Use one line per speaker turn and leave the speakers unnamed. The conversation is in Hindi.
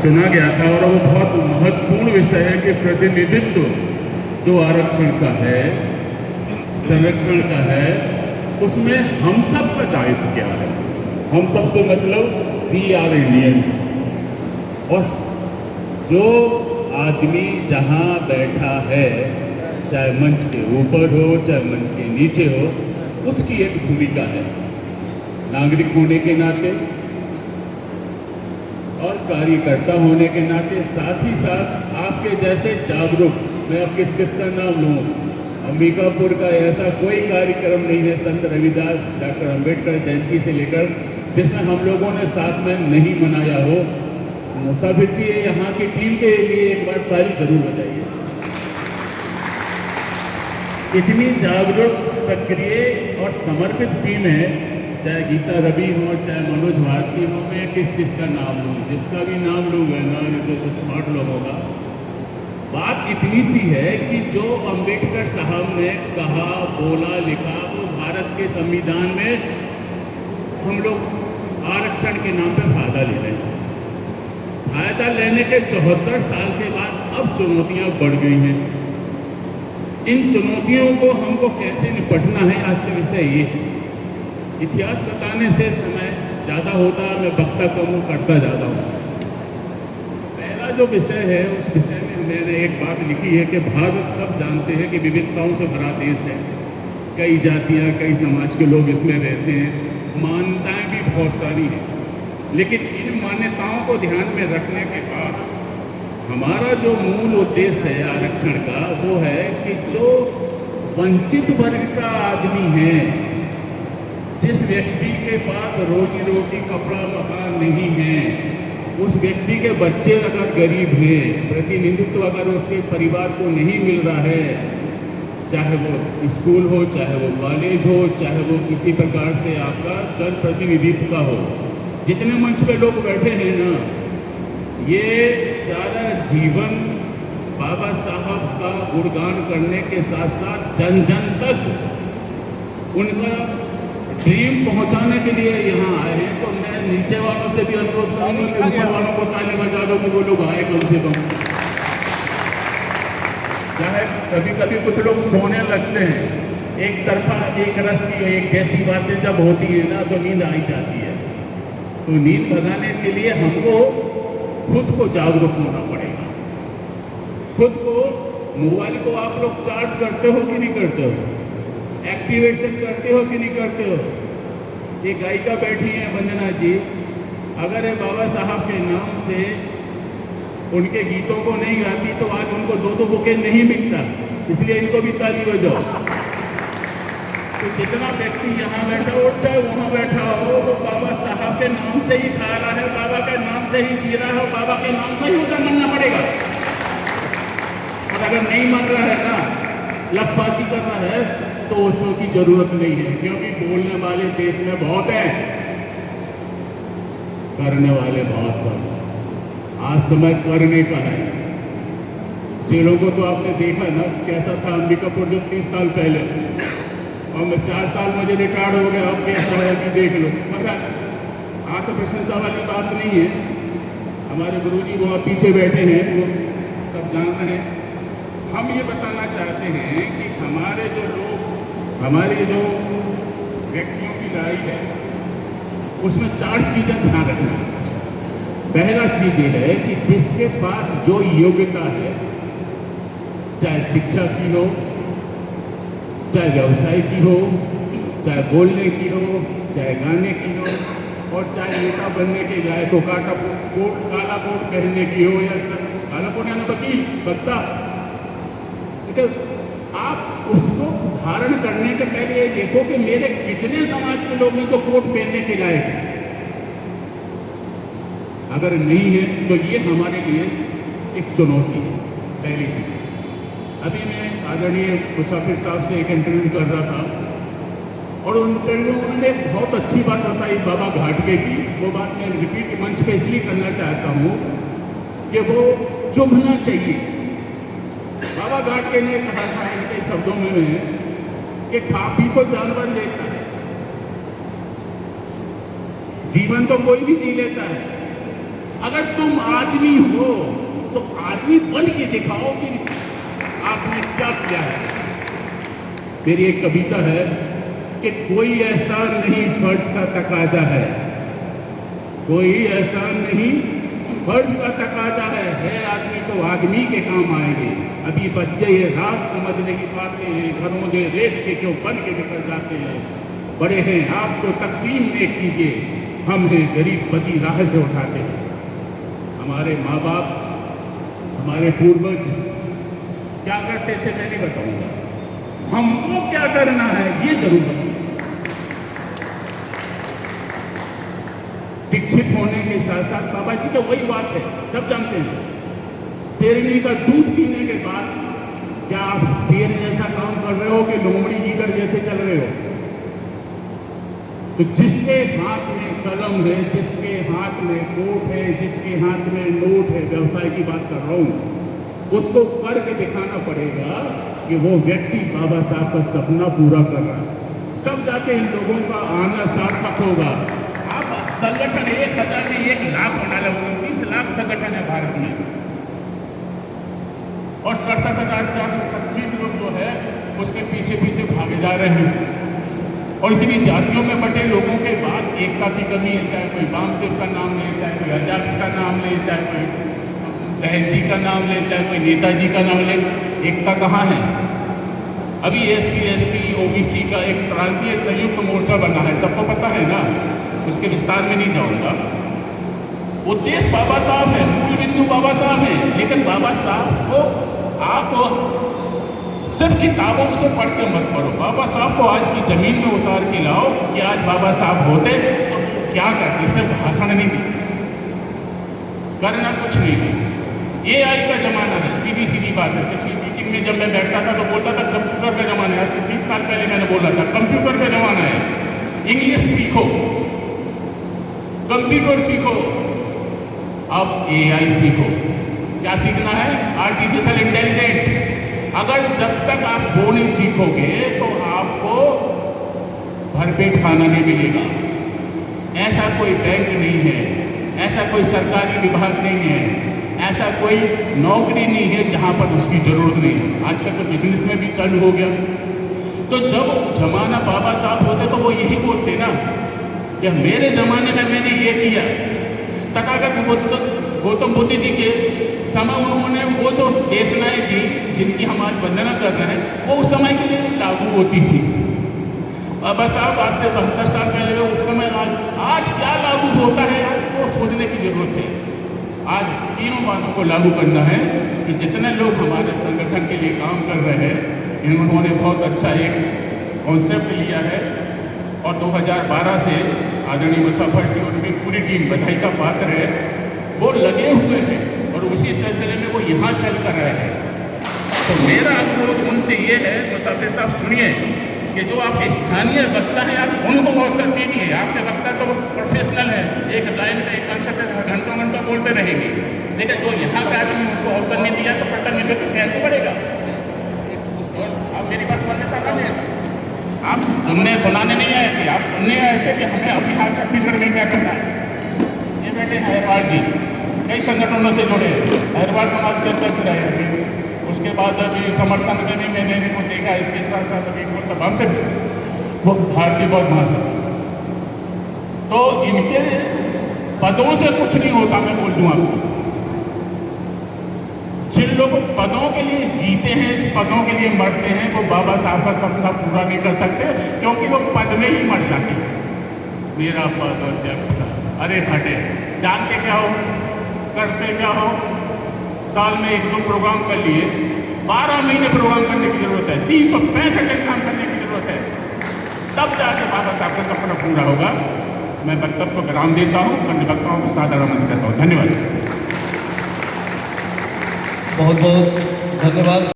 चुना गया था और वो बहुत महत्वपूर्ण विषय है कि प्रतिनिधित्व जो आरक्षण का है, संरक्षण का है, उसमें हम सब का दायित्व क्या है। हम सब से मतलब वी आर इंडियन। और जो आदमी जहाँ बैठा है, चाहे मंच के ऊपर हो चाहे मंच के नीचे हो, उसकी एक भूमिका है नागरिक होने के नाते और कार्यकर्ता होने के नाते। साथ ही साथ आपके जैसे जागरूक, मैं अब किस किस का नाम लूँ, अंबिकापुर का ऐसा कोई कार्यक्रम नहीं है संत रविदास डॉक्टर अंबेडकर जयंती से लेकर जिसमें हम लोगों ने साथ में नहीं मनाया हो। मुसाफिर जी, यहाँ की टीम के लिए एक बार ताली जरूर बजाइए। इतनी जागरूक, सक्रिय और समर्पित टीम है, चाहे गीता रवि हो चाहे मनोज भारती हो, मैं किस किस का नाम लूँ, जिसका भी नाम लूँगा ना, जो स्मार्ट लोग होगा। बात इतनी सी है कि जो अंबेडकर साहब ने कहा, बोला, लिखा, वो भारत के संविधान में हम लोग आरक्षण के नाम पे फायदा ले रहे हैं। फायदा लेने के 74 साल के बाद अब चुनौतियां बढ़ गई हैं। इन चुनौतियों को हमको कैसे निपटना है, आज का विषय ये है। इतिहास बताने से समय ज़्यादा होता है, मैं वक्ता कम हूँ, करता ज़्यादा हूँ। पहला जो विषय है, उस विषय में मैंने एक बात लिखी है कि भारत सब जानते हैं कि विविधताओं से भरा देश है। कई जातियाँ, कई समाज के लोग इसमें रहते हैं, मान्यताएं भी बहुत सारी हैं। लेकिन इन मान्यताओं को ध्यान में रखने के बाद हमारा जो मूल उद्देश्य है आरक्षण का, वो है कि जो वंचित वर्ग का आदमी है, जिस व्यक्ति के पास रोजी रोटी, कपड़ा, मकान नहीं है, उस व्यक्ति के बच्चे अगर गरीब हैं, प्रतिनिधित्व अगर उसके परिवार को नहीं मिल रहा है, चाहे वो स्कूल हो, चाहे वो कॉलेज हो, चाहे वो किसी प्रकार से आपका जन प्रतिनिधित्व का हो, जितने मंच पे लोग बैठे हैं ना, ये सारा जीवन बाबा साहब का गुणगान करने के साथ साथ जन जन तक उनका ड्रीम पहुंचाने के लिए यहाँ आए हैं। तो मैं नीचे वालों से भी अनुरोध करूँगा कि ऊपर वालों को ताली बजा दो कि वो लोग आए कम से कम। चाहे कभी कभी कुछ लोग सोने लगते हैं, एक तरफा एक रस की एक जैसी बातें जब होती है ना, तो नींद आई जाती है। तो नींद भगाने के लिए हमको खुद को जागरूक होना पड़ेगा। खुद को, मोबाइल को आप लोग चार्ज करते हो कि नहीं करते हो, एक्टिवेशन करते हो कि नहीं करते हो। ये गायिका बैठी हैं वंदना जी, अगर ये बाबा साहब के नाम से उनके गीतों को नहीं गाती तो आज उनको 2-2 बुके नहीं मिलता, इसलिए इनको भी ताली बजाओ। तो जितना व्यक्ति यहाँ बैठा हो चाहे वहाँ बैठा हो, वो बाबा साहब के नाम से ही खा रहा है, बाबा के नाम से ही जी रहा है, बाबा के नाम से ही उधर मनना पड़ेगा। और अगर नहीं मन रहा है ना, लफाजी कर रहा है, तो उसको की जरूरत नहीं है, क्योंकि बोलने वाले देश में बहुत हैं, करने वाले बहुत कम। आज समय करने का है। जेलों को तो आपने देखा ना कैसा था अंबिकापुर जो 30 साल पहले, और मैं 4 साल मुझे रिटायर्ड हो गया, अब कैसा है कि देख लो। मगर आत्म प्रशंसा वाली बात नहीं है। हमारे गुरुजी वहाँ पीछे बैठे हैं, वो सब जान रहे हैं। हम ये बताना चाहते हैं कि हमारे जो लोग, हमारे जो व्यक्तियों की लड़ाई है, उसमें 4 चीज़ें ध्यान रखना है। पहला चीज ये है कि जिसके पास जो योग्यता है, चाहे शिक्षा की हो, चाहे व्यवसाय की हो, चाहे बोलने की हो, चाहे गाने की हो, और चाहे नेता बनने के जाए तो काला कोट पहनने की हो, या काला कोट यानी वकील, वक्ता, ठीक है। आप उसको धारण करने के पहले ये देखो कि मेरे कितने समाज के लोग हैं जो कोट पहनने के लायक हैं। अगर नहीं है तो ये हमारे लिए एक चुनौती है, पहली चीज। अभी मैं आदरणीय मुसाफिर साहब से एक इंटरव्यू कर रहा था, और उन इंटरव्यू में उन्होंने बहुत अच्छी बात बताई बाबा घाटगे की। वो बात मैं रिपीट मंच पे इसलिए करना चाहता हूँ कि वो चुभना चाहिए। बाबा घाटगे ने कहा था इनके शब्दों में कि खा पी तो जानवर लेता है, जीवन तो कोई भी जी लेता है, अगर तुम आदमी हो तो आदमी बन के दिखाओ कि आपने क्या किया है। मेरी एक कविता है कि कोई एहसान नहीं फर्ज का तकाजा है, कोई एहसान नहीं फर्ज का तकाजा है आदमी तो आदमी के काम आएंगे। अभी बच्चे ये राज समझ नहीं पाते हैं, घरों में रेत के क्यों बन के निकल जाते हैं। बड़े हैं आप तो तकसीम में कीजिए, हम हैं गरीब बदी राह से उठाते हैं। हमारे माँ बाप, हमारे पूर्वज क्या करते थे मैं नहीं बताऊंगा, हमको क्या करना है ये जरूर बताऊंगा। शिक्षित होने के साथ साथ बाबा जी तो वही बात है, सब जानते हैं, शेरनी का दूध पीने के बाद क्या आप शेर जैसा काम कर रहे हो कि लोमड़ी गीदड़ जैसे चल रहे हो। तो जिसके हाथ में कलम है, जिसके हाथ में कोट है, जिसके हाथ में नोट है, व्यवसाय की बात कर रहा हूं, उसको करके दिखाना पड़ेगा कि वो व्यक्ति बाबा साहब का सपना पूरा कर रहा है, तब जाके इन लोगों का आना सार्थक होगा। आप संगठन 1000 में 1 लाख बना लो, 30 लाख संगठन है भारत में और 67,425 लोग जो है उसके पीछे पीछे भागे जा रहे हैं। और इतनी जातियों में बटे लोगों के बाद एकता की कमी है, चाहे कोई बामसेव का नाम ले, चाहे कोई अजाक्स का नाम ले, चाहे कोई बहन जी का नाम ले, चाहे कोई नेताजी का नाम ले, एकता कहाँ है। अभी SC ST OBC का एक प्रांतीय संयुक्त मोर्चा बना है, सबको पता है ना, उसके विस्तार में नहीं जाऊंगा। उद्देश्य बाबा साहब है, मूल बिंदु बाबा साहब है, लेकिन बाबा साहब को आप सिर्फ किताबों से पढ़ के मत पढ़ो, बाबा साहब को आज की जमीन में उतार के लाओ कि आज बाबा साहब होते तो क्या करते। सिर्फ भाषण नहीं देते, करना कुछ नहीं है। AI का जमाना है, सीधी सीधी बात है। पिछली मीटिंग में जब मैं बैठता था तो बोलता था कंप्यूटर का जमाना है, आज से 30 साल पहले मैंने बोला था कंप्यूटर का जमाना है। इंग्लिश सीखो, कंप्यूटर सीखो, अब AI सीखो। क्या सीखना है? Artificial intelligent. अगर जब तक आप वो नहीं सीखोगे तो आपको भरपेट खाना नहीं मिलेगा। ऐसा कोई बैंक नहीं है, ऐसा कोई सरकारी विभाग नहीं है, ऐसा कोई नौकरी नहीं है जहां पर उसकी जरूरत नहीं है। आजकल तो बिजनेस में भी चालू हो गया। तो जब जमाना बाबा साहब होते तो वो यही बोलते ना कि मेरे जमाने में मैंने ये किया। तथागत गौतम बुद्ध जी के समय उन्होंने वो जो देशनाएं दी जिनकी हम आज वंदना कर रहे हैं, वो उस समय के लिए लागू होती थी। अब साहब आज से 72 साल पहले उस समय आज क्या लागू होता है, आज को सोचने की जरूरत है। आज तीनों बातों को लागू करना है कि जितने लोग हमारे संगठन के लिए काम कर रहे हैं, इन्होंने बहुत अच्छा एक कॉन्सेप्ट लिया है और 2012 से आदरणीय मुजफ्फर जी और उनकी पूरी टीम बधाई का पात्र है, वो लगे हुए हैं और उसी सिलसिले में वो यहाँ चल कर रहे हैं। तो मेरा अनुरोध उनसे ये है, मुजफ्फर साहब सुनिए कि जो आप स्थानीय वक्ता हैं आप उनको अवसर दीजिए। आपके वक्ता तो प्रोफेशनल है, एक लाइन में एक कंसेप्ट घंटों घंटों बोलते रहेंगे, लेकिन जो यहाँ के आदमी उसको अवसर नहीं दिया तो प्रतिनिधित्व कैसे बढ़ेगा। आप मेरी बात सुनने से आगे, आप सुनने सुनाने नहीं आए थे, आप सुनने आए थे कि हमें अभी हाल छत्तीसगढ़ में क्या करना है। ये बेटे हैरवाड़ जी कई संगठनों से जुड़े, हैरवाड़ समाज के अध्यक्ष रहे, उसके बाद अभी समर्थन में भी मैंने इनको देखा। इसके साथ साथ अभी कौन सा भाव से वो भारतीय बौद्ध महासभा। तो इनके पदों से कुछ नहीं होता, मैं बोल दूं आपको। जिन लोग पदों के लिए जीते हैं, पदों के लिए मरते हैं, वो बाबा साहब का सपना पूरा नहीं कर सकते क्योंकि वो पद में ही मर जाते हैं। मेरा पद अध्यक्ष का, अरे भटे जानते क्या हो, करते क्या हो, साल में 1-2 प्रोग्राम कर लिए, 12 महीने प्रोग्राम करने की जरूरत है, 365 दिन काम करने की जरूरत है, तब जाके बाबा साहब का सपना पूरा होगा। मैं वक्तव्य को विराम देता हूँ, अन्य वक्ताओं को सादर आमंत्रित करता हूँ। धन्यवाद।
बहुत बहुत धन्यवाद।